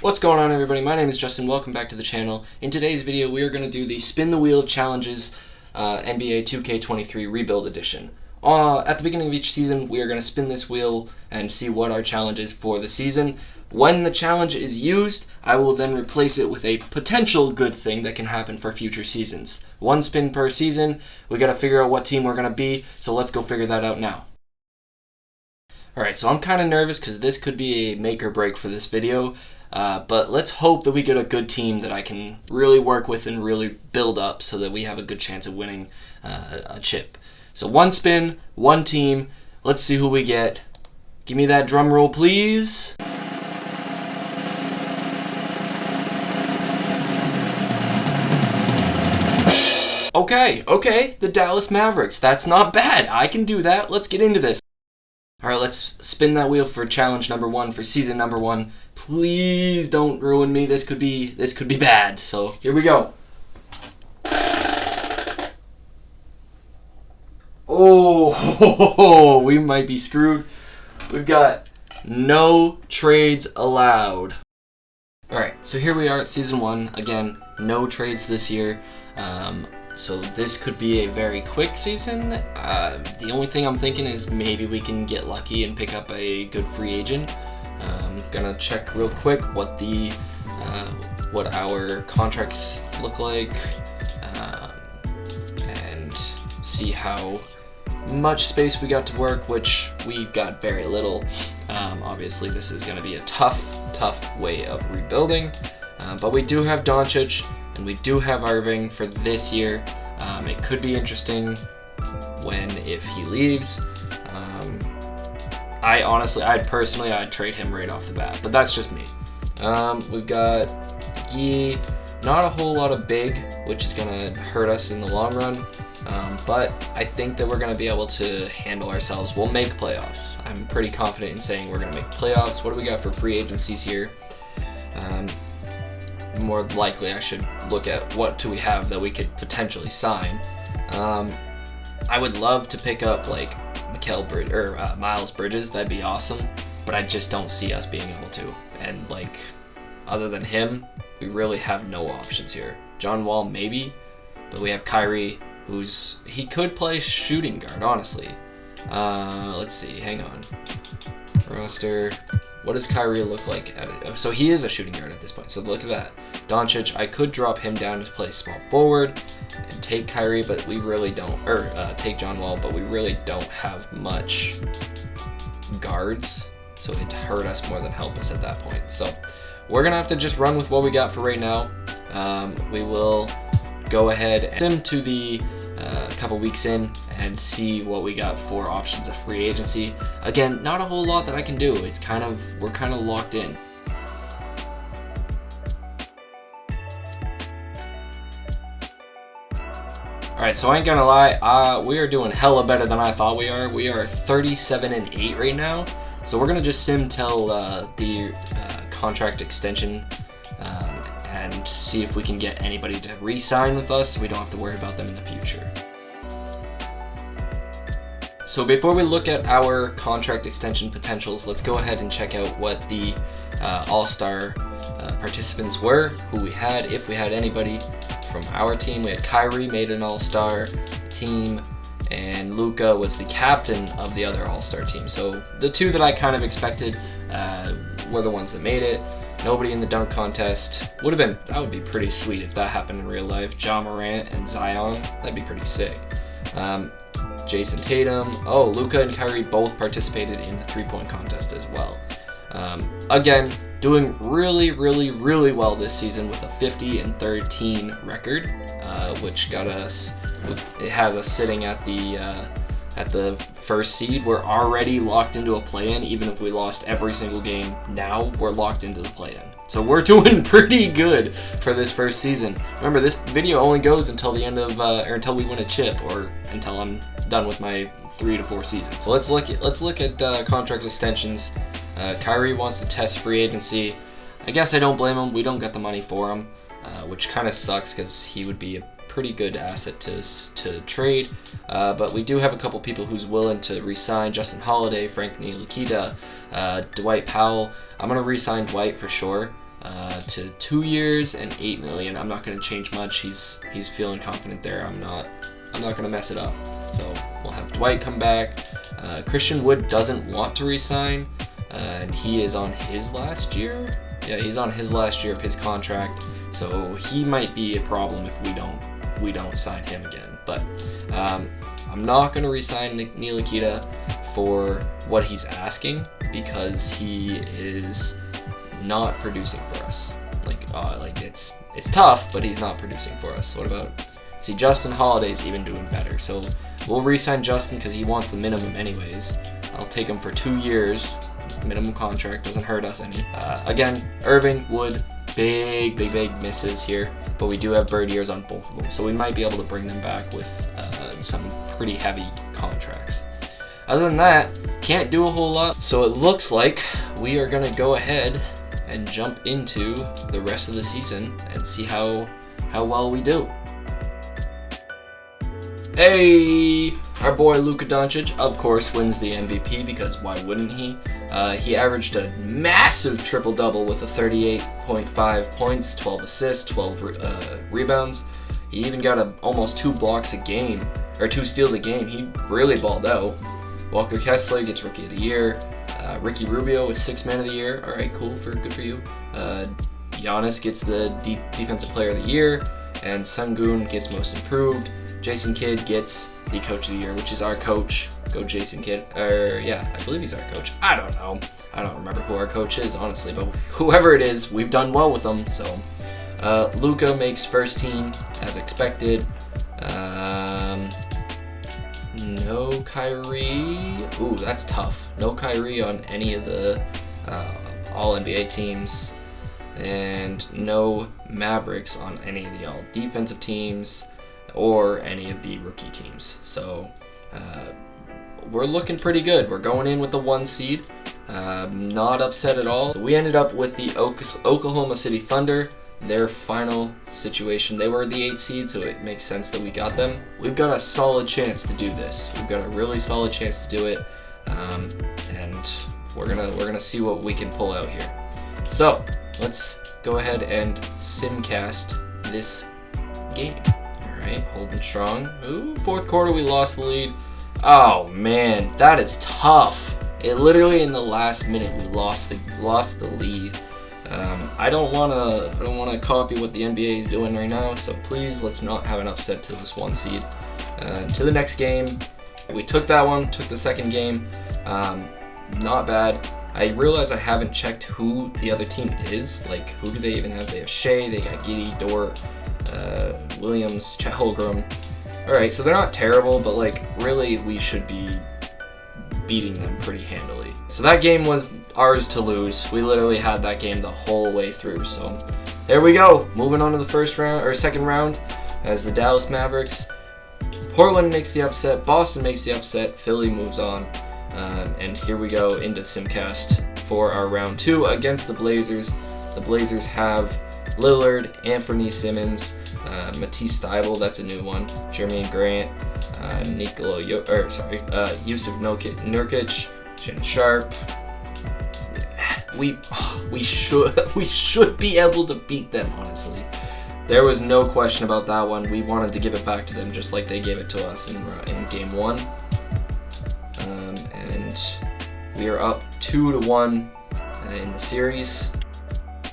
What's going on, everybody? My name is Justin. Welcome back to the channel. In today's video, we are going to do the Spin the Wheel Challenges NBA 2K23 Rebuild Edition. At the beginning of each season, we are going to spin this wheel and see what our challenge is for the season. When the challenge is used, I will then replace it with a potential good thing that can happen for future seasons. One spin per season. We got to figure out what team we're going to be, so let's go figure that out now. Alright, so I'm kind of nervous because this could be a make or break for this video. But let's hope that we get a good team that I can really work with and really build up so that we have a good chance of winning a chip. So one spin, one team. Let's see who we get. Give me that drum roll, please. Okay, the Dallas Mavericks. That's not bad. I can do that. Let's get into this. Alright, let's spin that wheel for challenge number 1, for season number 1. Please don't ruin me. This could be bad. So here we go. Oh, we might be screwed. We've got no trades allowed. Alright, so here we are at season 1. Again, no trades this year. So this could be a very quick season. The only thing I'm thinking is maybe we can get lucky and pick up a good free agent. Gonna check real quick what our contracts look like, and see how much space we got to work, which we got very little. Obviously this is gonna be a tough way of rebuilding, but we do have Doncic and we do have Irving for this year. It could be interesting if he leaves. I'd trade him right off the bat, but that's just me. We've got Gee, not a whole lot of big, which is gonna hurt us in the long run, but I think that we're gonna be able to handle ourselves. We'll make playoffs. I'm pretty confident in saying we're gonna make playoffs. What do we got for free agencies here? More likely I should look at what do we have that we could potentially sign. I would love to pick up like Miles Bridges. That'd be awesome, but I just don't see us being able to. And other than him, we really have no options here. John Wall maybe, but we have Kyrie, he could play shooting guard, honestly. Let's see, hang on. Roster. What does Kyrie look like so he is a shooting guard at this point, so look at that. Doncic, I could drop him down to play small forward and take Kyrie, but we really don't, take John Wall, but we really don't have much guards, so it'd hurt us more than help us at that point. So we're gonna have to just run with what we got for right now. We will go ahead and sim to the couple weeks in and see what we got for options of free agency. Again, not a whole lot that I can do. We're kind of locked in. Alright, so I ain't gonna lie, we are doing hella better than I thought we are. We are 37-8 right now. So we're gonna just sim till the contract extension and see if we can get anybody to re-sign with us so we don't have to worry about them in the future. So before we look at our contract extension potentials, let's go ahead and check out what the All-Star participants were, who we had, if we had anybody from our team. We had Kyrie made an All-Star team, and Luka was the captain of the other All-Star team. So the two that I kind of expected were the ones that made it. Nobody in the dunk contest. That would be pretty sweet if that happened in real life. Ja Morant and Zion, that'd be pretty sick. Jason Tatum. Luka and Kyrie both participated in the three-point contest as well. Again, doing really well this season with a 50-13 record, which it has us sitting at the first seed. We're already locked into a play-in. Even if we lost every single game now, we're locked into the play-in. So we're doing pretty good for this first season. Remember, this video only goes until the end of, or until we win a chip, or until I'm done with my 3 to 4 seasons. So let's look at contract extensions. Kyrie wants to test free agency. I guess I don't blame him. We don't get the money for him, which kind of sucks because he would be a pretty good asset to trade. But we do have a couple people who's willing to re-sign. Justin Holiday, Frank Ntilikina, Dwight Powell. I'm going to re-sign Dwight for sure. to 2 years and $8 million. I'm not going to change much. He's feeling confident there. I'm not going to mess it up. So we'll have Dwight come back. Christian Wood doesn't want to resign, and he is on his last year. Yeah, he's on his last year of his contract, so he might be a problem if we don't sign him again. But I'm not going to resign Neil Nikita for what he's asking, because he is not producing for us. Like it's tough, but he's not producing for us. What about, see, Justin Holiday's even doing better, so we'll re-sign Justin because he wants the minimum anyways. I'll take him for 2 years, minimum contract, doesn't hurt us any. Again, Irving, Wood, big misses here, but we do have bird ears on both of them, so we might be able to bring them back with some pretty heavy contracts. Other than that, can't do a whole lot, so it looks like we are gonna go ahead and jump into the rest of the season and see how well we do. Hey, our boy Luka Doncic, of course, wins the MVP, because why wouldn't he? He averaged a massive triple-double with a 38.5 points, 12 assists, 12 rebounds. He even got almost 2 blocks a game, or 2 steals a game. He really balled out. Walker Kessler gets Rookie of the Year. Ricky Rubio is 6th Man of the Year. All right, cool, good for you. Giannis gets the Defensive Player of the Year, and Sengun gets Most Improved. Jason Kidd gets the Coach of the Year, which is our coach. Go Jason Kidd. Yeah, I believe he's our coach. I don't know. I don't remember who our coach is, honestly, but whoever it is, we've done well with them. So Luka makes first team as expected. No Kyrie. Ooh, that's tough. No Kyrie on any of the All-NBA teams. And no Mavericks on any of the All-Defensive teams or any of the rookie teams. So we're looking pretty good. We're going in with the 1 seed. Not upset at all. We ended up with the Oklahoma City Thunder. Their final situation, they were the 8th seed, so it makes sense that we got them. We've got a solid chance to do this. We've got a really solid chance to do it, and we're gonna see what we can pull out here. So let's go ahead and simcast this game. All right, holding strong. Ooh, 4th quarter, we lost the lead. Oh man, that is tough. It literally in the last minute we lost the lead. I don't wanna copy what the NBA is doing right now, so please let's not have an upset to this 1 seed. To the next game, we took that one, took the second game, not bad. I realize I haven't checked who the other team is. Like, who do they even have? They have Shea, they got Giddey, Dort, Williams, Chet Holmgren. All right, so they're not terrible, but like really we should be beating them pretty handily. So that game was ours to lose. We literally had that game the whole way through. So there we go. Moving on to the second round as the Dallas Mavericks. Portland makes the upset. Boston makes the upset. Philly moves on. And here we go into Simcast for our round 2 against the Blazers. The Blazers have Lillard, Anthony Simmons, Matisse Thybulle, that's a new one, Jermaine Grant, Yusuf Nurkic, Jen Sharp. We should be able to beat them, honestly. There was no question about that one. We wanted to give it back to them just like they gave it to us in game 1. And we are up 2-1 in the series.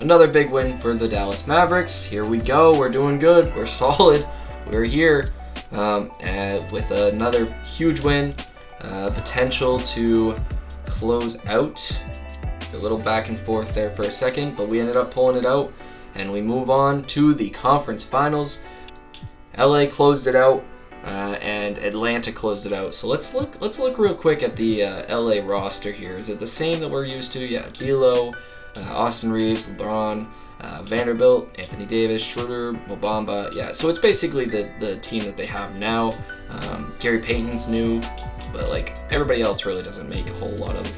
Another big win for the Dallas Mavericks. Here we go. We're doing good. We're solid. We're here with another huge win. Potential to close out. A little back and forth there for a second, but we ended up pulling it out, and we move on to the conference finals. LA closed it out, and Atlanta closed it out. So let's look real quick at the LA roster here. Is it the same that we're used to? Yeah, D'Lo, Austin Reeves, LeBron, Vanderbilt, Anthony Davis, Schroeder, Mobamba. Yeah, so it's basically the team that they have now. Gary Payton's new, but like everybody else really doesn't make a whole lot of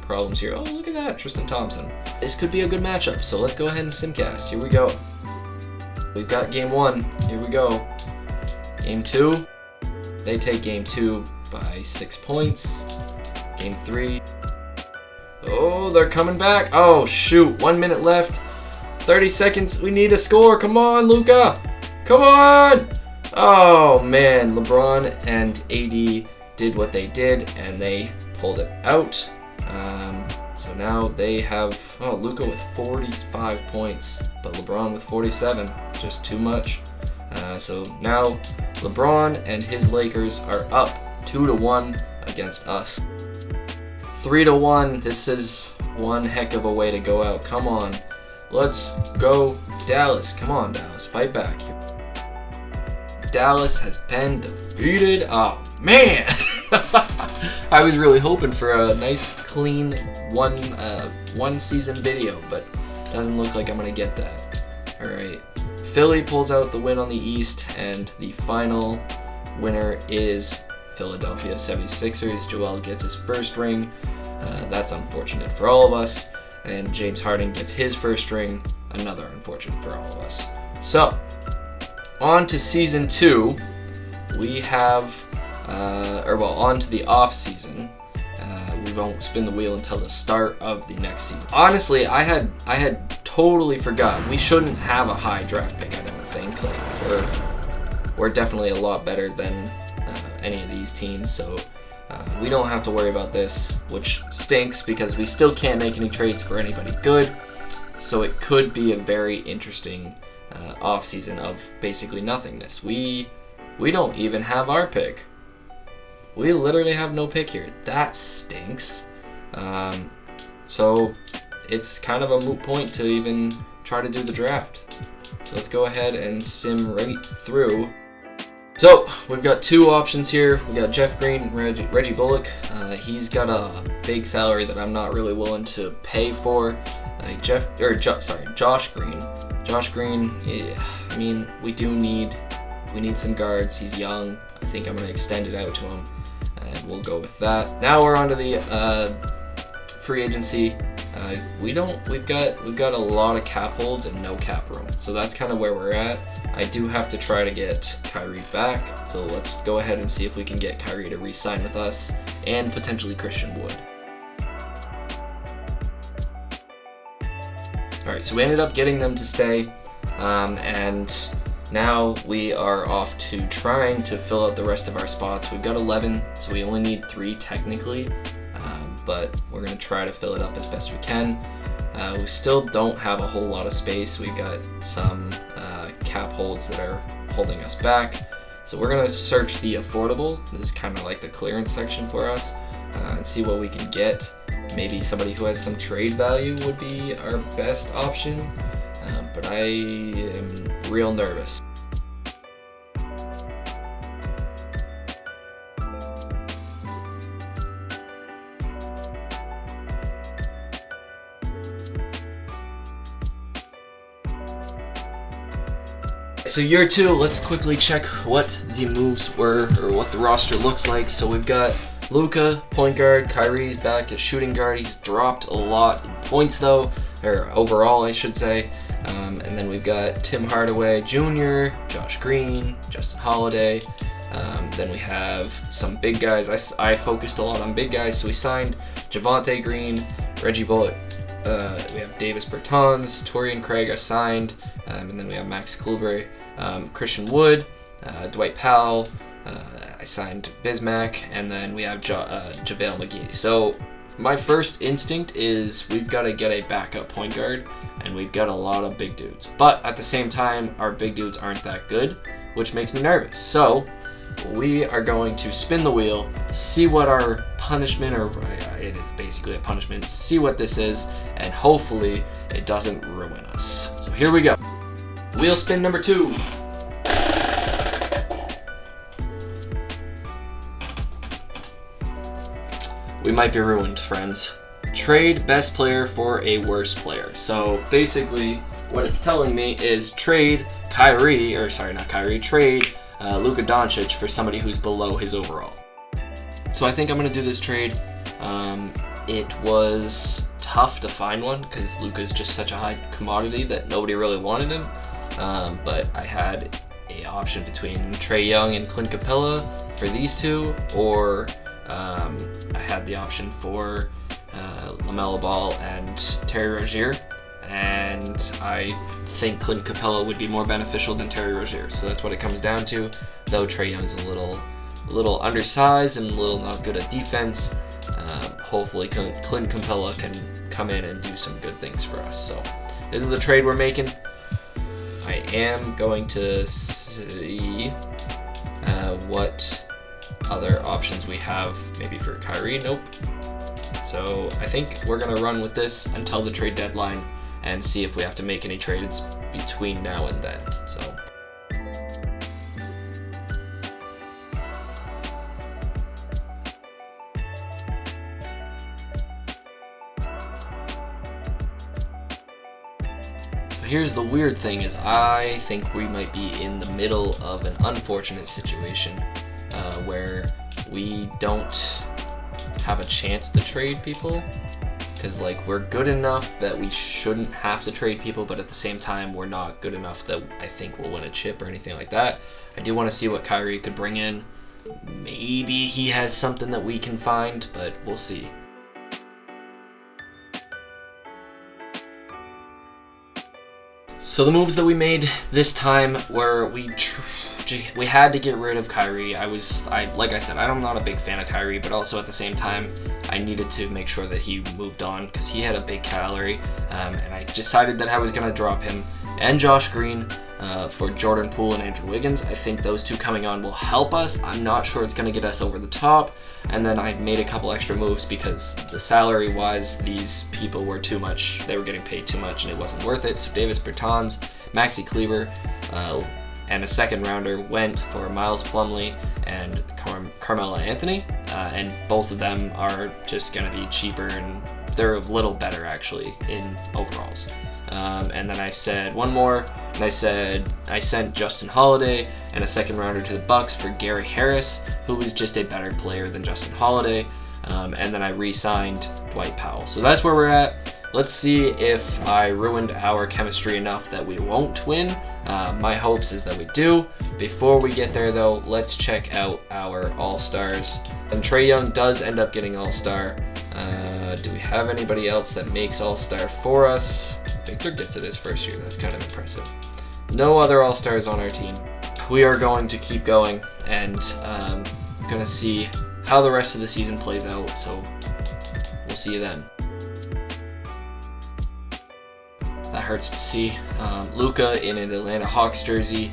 problems here. Oh, look at that, Tristan Thompson. This could be a good matchup, so let's go ahead and simcast. Here we go. We've got game 1. Here we go. Game 2. They take game 2 by 6 points. Game 3. Oh, they're coming back. Oh, shoot. 1 minute left. 30 seconds. We need a score. Come on, Luka. Come on. Oh, man. LeBron and AD did what they did, and they pulled it out. So now they have, Luka with 45 points, but LeBron with 47. Just too much. So now LeBron and his Lakers are up 2-1 against us. 3-1. This is one heck of a way to go out. Come on. Let's go, Dallas. Come on, Dallas. Fight back here. Dallas has been defeated. Oh, man. I was really hoping for a nice, clean one season video, but doesn't look like I'm going to get that. All right. Philly pulls out the win on the East, and the final winner is Philadelphia 76ers. Joel gets his first ring. That's unfortunate for all of us. And James Harden gets his first ring. Another unfortunate for all of us. So, on to Season 2. We have, on to the off season. We won't spin the wheel until the start of the next season. Honestly, I had totally forgot. We shouldn't have a high draft pick, I don't think. Like, we're definitely a lot better than any of these teams, so we don't have to worry about this, which stinks because we still can't make any trades for anybody good. So it could be a very interesting offseason of basically nothingness. We don't even have our pick. We literally have no pick here. That stinks. So it's kind of a moot point to even try to do the draft. So let's go ahead and sim right through. So we've got two options here. We got Jeff Green and Reggie Bullock. He's got a big salary that I'm not really willing to pay for. Josh Green. Josh Green. I mean, we need some guards. He's young. I think I'm gonna extend it out to him, and we'll go with that. Now we're on to the free agency. We've got a lot of cap holds and no cap room, so that's kind of where we're at. I do have to try to get Kyrie back, so let's go ahead and see if we can get Kyrie to re-sign with us, and potentially Christian Wood. Alright, so we ended up getting them to stay, and now we are off to trying to fill out the rest of our spots. We've got 11, so we only need 3 technically, but we're going to try to fill it up as best we can. We still don't have a whole lot of space. We've got some cap holds that are holding us back. So we're going to search the affordable. This is kind of like the clearance section for us, and see what we can get. Maybe somebody who has some trade value would be our best option, but I am real nervous. So year 2, let's quickly check what the moves were, or what the roster looks like. So we've got Luka, point guard. Kyrie's back at shooting guard. He's dropped a lot in points though, or overall I should say. And then we've got Tim Hardaway Jr., Josh Green, Justin Holiday. Then we have some big guys. I focused a lot on big guys, so we signed Javonte Green, Reggie Bullock. We have Davis Bertans, Torian Craig I signed, and then we have Max Kluber, Christian Wood, Dwight Powell. I signed Bismack, and then we have JaVale McGee. So my first instinct is we've got to get a backup point guard, and we've got a lot of big dudes. But at the same time, our big dudes aren't that good, which makes me nervous. So we are going to spin the wheel, see what our punishment, or it is basically a punishment, see what this is, and hopefully it doesn't ruin us. So here we go. Wheel spin number 2. We might be ruined, friends. Trade best player for a worse player. So basically what it's telling me is trade trade Luka Doncic for somebody who's below his overall. So I think I'm going to do this trade. It was tough to find one because Luka's just such a high commodity that nobody really wanted him. But I had an option between Trae Young and Clint Capella for these two, or I had the option for LaMelo Ball and Terry Rozier, and I think Clint Capella would be more beneficial than Terry Rozier. So that's what it comes down to. Though Trae Young's a little undersized and a little not good at defense. Hopefully Clint Capella can come in and do some good things for us. So this is the trade we're making. I am going to see what other options we have, maybe for Kyrie. Nope. So I think we're going to run with this until the trade deadline and see if we have to make any trades between now and then. So here's the weird thing is I think we might be in the middle of an unfortunate situation where we don't have a chance to trade people, because like we're good enough that we shouldn't have to trade people, but at the same time we're not good enough that I think we'll win a chip or anything like that. I do want to see what Kyrie could bring in. Maybe he has something that we can find, but we'll see. So the moves that we made this time were we had to get rid of Kyrie. Like I said, I'm not a big fan of Kyrie, but also at the same time, I needed to make sure that he moved on because he had a big salary, and I decided that I was going to drop him and Josh Green for Jordan Poole and Andrew Wiggins. I think those two coming on will help us. I'm not sure it's going to get us over the top. And then I made a couple extra moves because the salary-wise, these people were too much. They were getting paid too much, and it wasn't worth it. So Davis Bertans, Maxi Kleber, and a second rounder went for Miles Plumlee and Carmelo Anthony, and both of them are just going to be cheaper, and they're a little better actually in overalls. And then I said one more, and I sent Justin Holiday and a second rounder to the Bucks for Gary Harris, who was just a better player than Justin Holiday. And then I re-signed Dwight Powell. So that's where we're at. Let's see if I ruined our chemistry enough that we won't win. My hopes is that we do. Before we get there though, let's check out our All-Stars. And Trae Young does end up getting All-Star. Do we have anybody else that makes All-Star for us? Victor gets it his first year. That's kind of impressive. No other All-Stars on our team. We are going to keep going and going to see how the rest of the season plays out. So we'll see you then. That hurts to see. Luka in an Atlanta Hawks jersey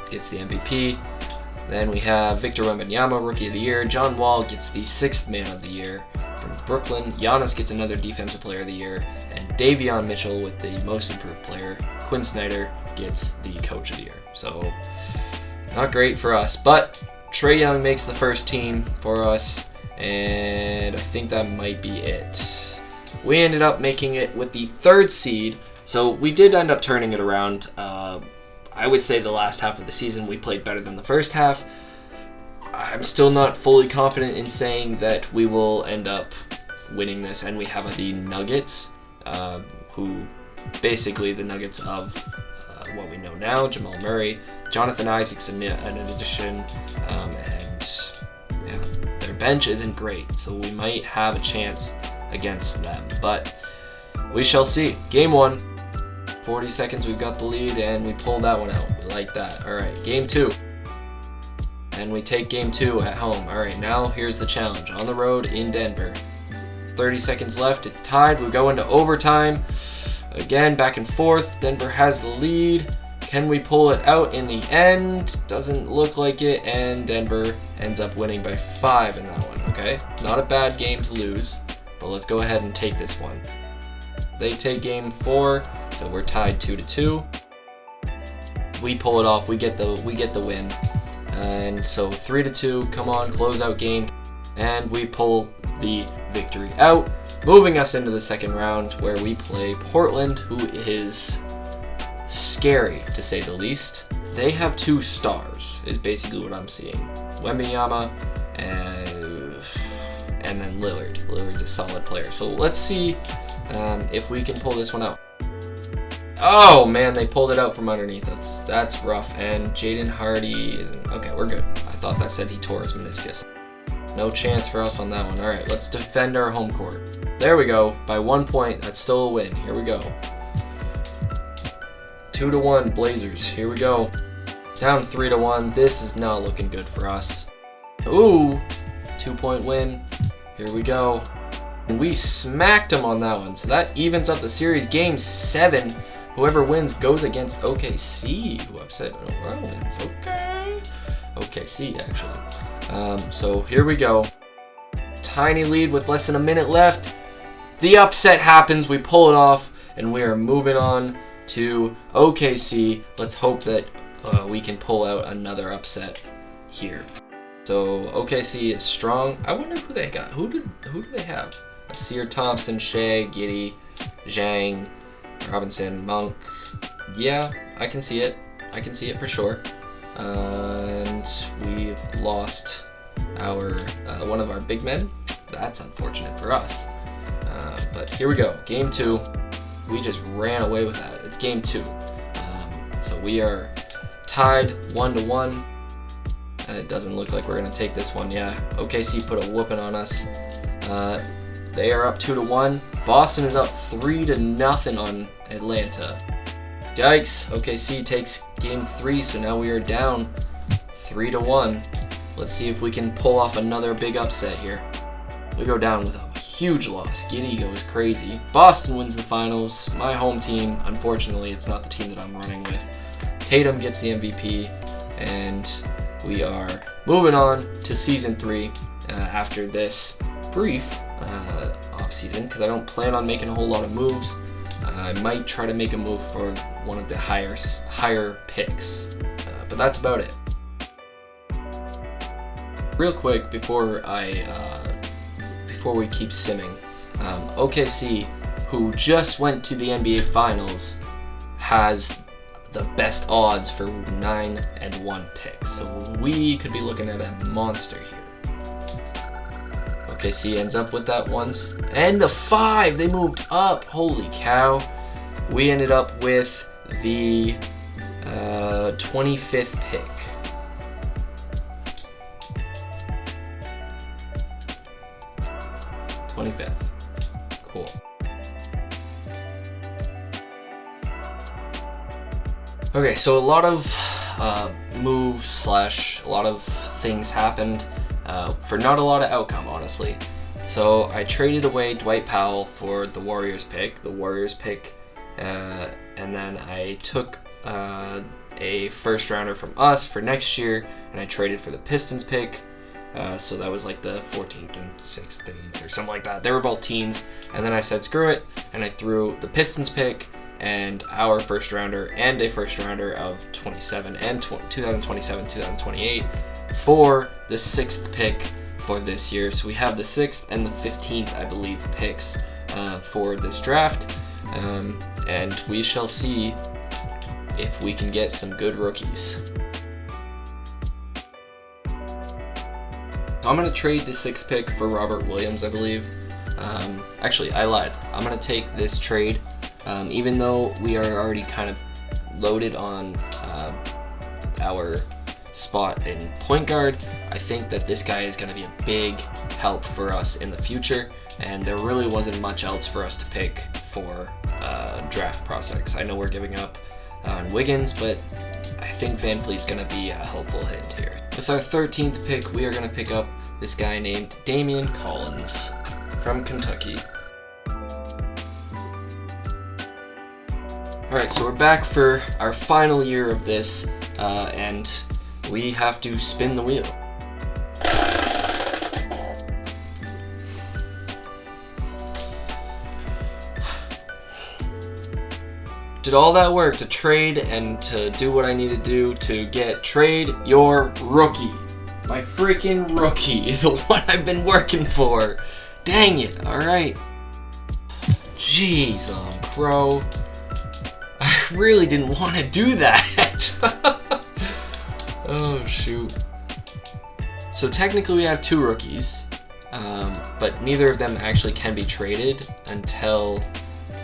gets the MVP. Then we have Victor Wembanyama, Rookie of the Year. John Wall gets the 6th Man of the Year from Brooklyn. Giannis gets another Defensive Player of the Year. And Davion Mitchell with the Most Improved Player. Quinn Snyder gets the Coach of the Year. So, not great for us. But Trae Young makes the first team for us. And I think that might be it. We ended up making it with the 3rd seed. So we did end up turning it around. I would say the last half of the season we played better than the first half. I'm still not fully confident in saying that we will end up winning this. And we have the Nuggets, who basically the Nuggets of what we know now. Jamal Murray, Jonathan Isaac's an addition, and yeah, their bench isn't great. So we might have a chance against them, but we shall see. Game 1, 40 seconds, we've got the lead, and we pulled that one out. We like that. All right, game 2, and we take game 2 at home. All right, now here's the challenge. On the road in Denver. 30 seconds left, it's tied. We go into overtime. Again, back and forth. Denver has the lead. Can we pull it out in the end? Doesn't look like it, and Denver ends up winning by 5 in that one, okay? Not a bad game to lose. But let's go ahead and take this one. They take game 4, so we're tied 2-2. We pull it off. We get the win, and so 3-2. Come on, close out game, and we pull the victory out, moving us into the second round where we play Portland, who is scary to say the least. They have 2 stars, is basically what I'm seeing. Wembanyama and then Lillard. Lillard's a solid player. So let's see if we can pull this one out. Oh man, they pulled it out from underneath. That's rough. And Jaden Hardy isn't. Okay, we're good. I thought that said he tore his meniscus. No chance for us on that one. All right, let's defend our home court. There we go. By 1 point, that's still a win. Here we go. 2-1 Blazers. Here we go. Down 3-1. This is not looking good for us. Ooh, 2-point win. Here we go. And we smacked them on that one. So that evens up the series. Game 7. Whoever wins goes against OKC, who upset Orleans. Okay. OKC, actually. So here we go. Tiny lead with less than a minute left. The upset happens. We pull it off, and we are moving on to OKC. Let's hope that we can pull out another upset here. So OKC is strong. I wonder who they got. Who do they have? Asir Thompson, Shea, Giddey, Zhang, Robinson, Monk. Yeah, I can see it. I can see it for sure. And we've lost our one of our big men. That's unfortunate for us. But here we go. Game 2. We just ran away with that. It's game 2. So we are tied 1-1. It doesn't look like we're going to take this one. Yeah, OKC put a whooping on us. They are up 2-1. Boston is up 3-0 on Atlanta. Yikes. OKC takes game 3, so now we are down 3-1. Let's see if we can pull off another big upset here. We go down with a huge loss. Giddey goes crazy. Boston wins the finals. My home team, unfortunately, it's not the team that I'm running with. Tatum gets the MVP, and we are moving on to Season 3 after this brief off-season, because I don't plan on making a whole lot of moves. I might try to make a move for one of the higher picks, but that's about it. Real quick before we keep simming, OKC, who just went to the NBA Finals, has the best odds for 9-1 picks. So we could be looking at a monster here. OKC ends up with that once. And the 5, they moved up. Holy cow. We ended up with the 25th pick. Cool. Okay, so a lot of moves / a lot of things happened for not a lot of outcome, honestly. So I traded away Dwight Powell for the Warriors pick, and then I took a first rounder from us for next year, and I traded for the Pistons pick. So that was like the 14th and 16th or something like that. They were both teens. And then I said, screw it. And I threw the Pistons pick and our first rounder and a first rounder of 27 and 2027, 2028 for the 6th pick for this year. So we have the 6th and the 15th, I believe, picks for this draft. And we shall see if we can get some good rookies. So I'm going to trade the 6th pick for Robert Williams, I believe. Actually, I lied. I'm going to take this trade. Even though we are already kind of loaded on our spot in point guard, I think that this guy is going to be a big help for us in the future. And there really wasn't much else for us to pick for draft prospects. I know we're giving up on Wiggins, but I think Van Vliet's going to be a helpful hit here. With our 13th pick, we are going to pick up this guy named Damian Collins from Kentucky. Alright, so we're back for our final year of this, and we have to spin the wheel. Did all that work to trade and to do what I need to do to trade your rookie. My freaking rookie, the one I've been working for. Dang it, alright. Jeez, bro. I really didn't want to do that. Oh, shoot. So technically we have 2 rookies, but neither of them actually can be traded until...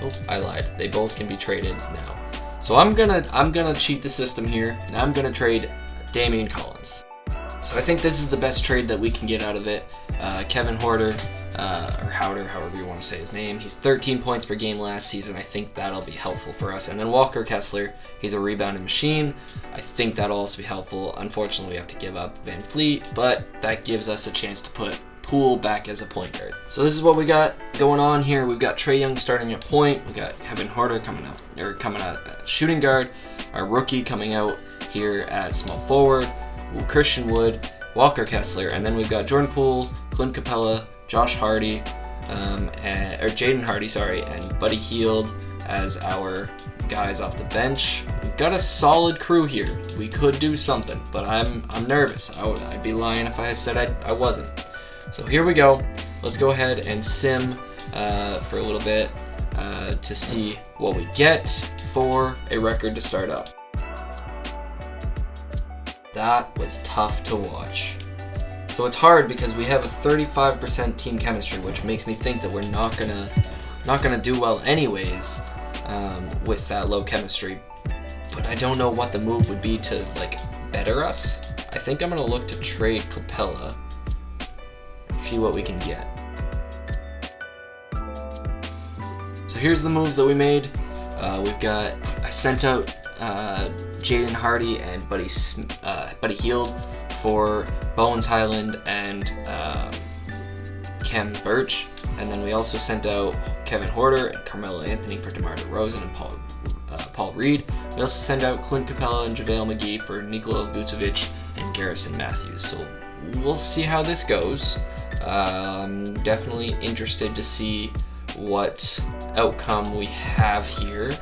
Oh, I lied. They both can be traded now. So I'm gonna cheat the system here, and I'm gonna trade Damian Collins. So I think this is the best trade that we can get out of it. Kevin Horder, or Howder, however you want to say his name. He's 13 points per game last season. I think that'll be helpful for us. And then Walker Kessler, he's a rebounding machine. I think that'll also be helpful. Unfortunately, we have to give up Van Fleet, but that gives us a chance to put Poole back as a point guard. So this is what we got going on here. We've got Trae Young starting at point. We got Kevin Horder coming out at shooting guard. Our rookie coming out here at small forward. Christian Wood, Walker Kessler, and then we've got Jordan Poole, Clint Capella, Josh Hardy, or Jaden Hardy, and Buddy Hield as our guys off the bench. We've got a solid crew here. We could do something, but I'm nervous. I'd be lying if I said I wasn't. So here we go. Let's go ahead and sim for a little bit to see what we get for a record to start up. That was tough to watch. So it's hard because we have a 35% team chemistry, which makes me think that we're not gonna do well anyways with that low chemistry. But I don't know what the move would be to like better us. I think I'm gonna look to trade Capella, see what we can get. So here's the moves that we made. I sent out Jaden Hardy and Buddy Hield for Bones Highland and Cam Birch, and then we also sent out Kevin Horder and Carmelo Anthony for DeMar DeRozan and Paul Reed. We also sent out Clint Capella and JaVale McGee for Nikola Vucevic and Garrison Matthews. So we'll see how this goes. I'm definitely interested to see what outcome we have here.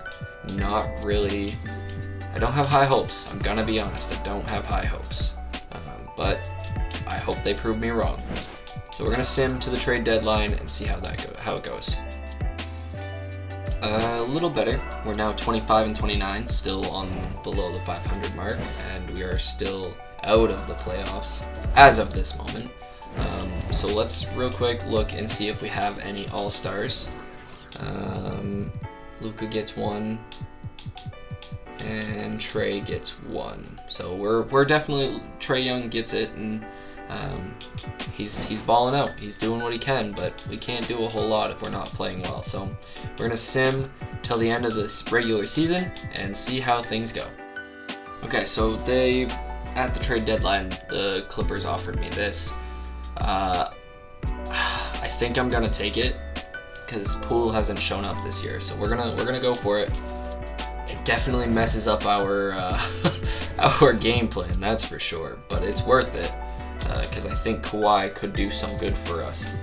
Not really. I don't have high hopes. I'm gonna be honest. I don't have high hopes. But I hope they prove me wrong. So we're gonna sim to the trade deadline and see how it goes. A little better. We're now 25 and 29, still below the 500 mark, and we are still out of the playoffs as of this moment. So let's real quick look and see if we have any All-Stars. Luka gets one, and Trae gets one. So we're definitely, Trae Young gets it, and he's balling out. He's doing what he can, but we can't do a whole lot if we're not playing well. So we're gonna sim till the end of this regular season and see how things go. Okay, so at the trade deadline, the Clippers offered me this. I think I'm gonna take it because Poole hasn't shown up this year, so we're gonna go for it. It definitely messes up our our game plan, that's for sure, but it's worth it because I think Kawhi could do some good for us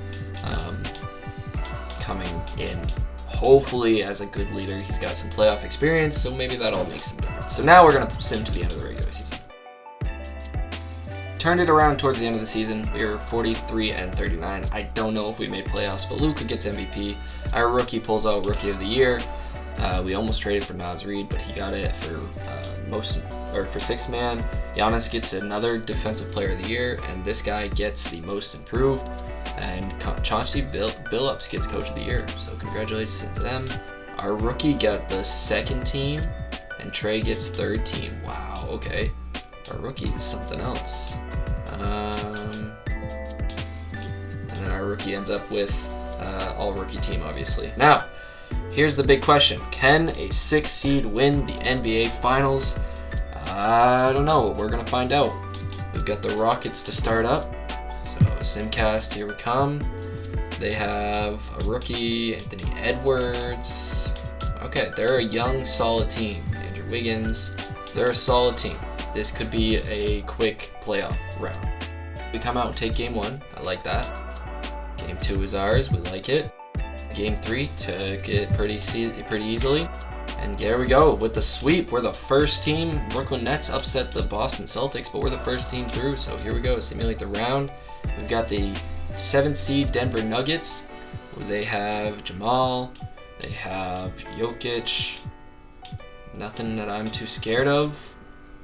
coming in. Hopefully, as a good leader, he's got some playoff experience, so maybe that'll make some difference. So now we're gonna sim to the end of the regular season. Turned it around towards the end of the season. We were 43 and 39. I don't know if we made playoffs, but Luka gets MVP. Our rookie pulls out Rookie of the Year. We almost traded for Naz Reid, but he got it for sixth man. Giannis gets another Defensive Player of the Year, and this guy gets the Most Improved. And Chauncey Billups gets Coach of the Year. So congratulations to them. Our rookie got the second team, and Trae gets third team. Wow. Okay. Our rookie is something else. And then our rookie ends up with all rookie team, obviously. Now, here's the big question. Can a 6 seed win the NBA Finals? I don't know. We're going to find out. We've got the Rockets to start up. So, Simcast, here we come. They have a rookie, Anthony Edwards. Okay, they're a young, solid team. Andrew Wiggins. They're a solid team. This could be a quick playoff round. We come out and take game 1. I like that. Game 2 is ours. We like it. Game 3 took it pretty easily. And there we go with the sweep. We're the first team. Brooklyn Nets upset the Boston Celtics, but we're the first team through. So here we go. Simulate the round. We've got the 7th seed Denver Nuggets. They have Jamal. They have Jokic. Nothing that I'm too scared of,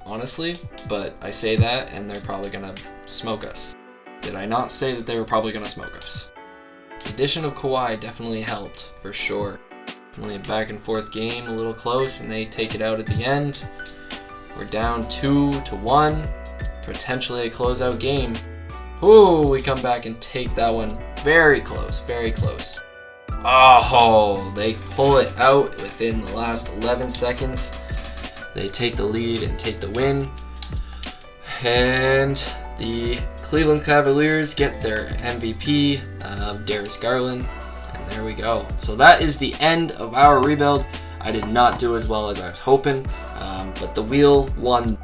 honestly, but I say that and they're probably gonna smoke us. Did I not say that they were probably gonna smoke us? The addition of Kawhi definitely helped, for sure. Definitely a back and forth game, a little close, and they take it out at the end. We're down 2-1. potentially a closeout game. Ooh, we come back and take that one. Very close, very close. Oh, they pull it out within the last 11 seconds. They take the lead and take the win. And the Cleveland Cavaliers get their MVP, Darius Garland. And there we go. So that is the end of our rebuild. I did not do as well as I was hoping, but the wheel won.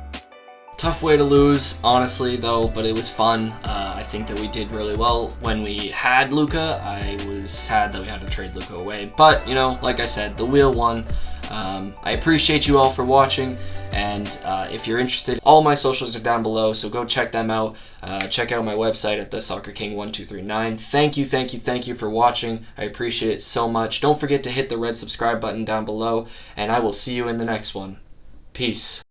Tough way to lose, honestly, though, but it was fun. I think that we did really well when we had Luka. I was sad that we had to trade Luka away, but, you know, like I said, the wheel won. I appreciate you all for watching, and if you're interested, all my socials are down below, so go check them out. Check out my website at thesoccerking1239. Thank you for watching. I appreciate it so much. Don't forget to hit the red subscribe button down below, and I will see you in the next one. Peace.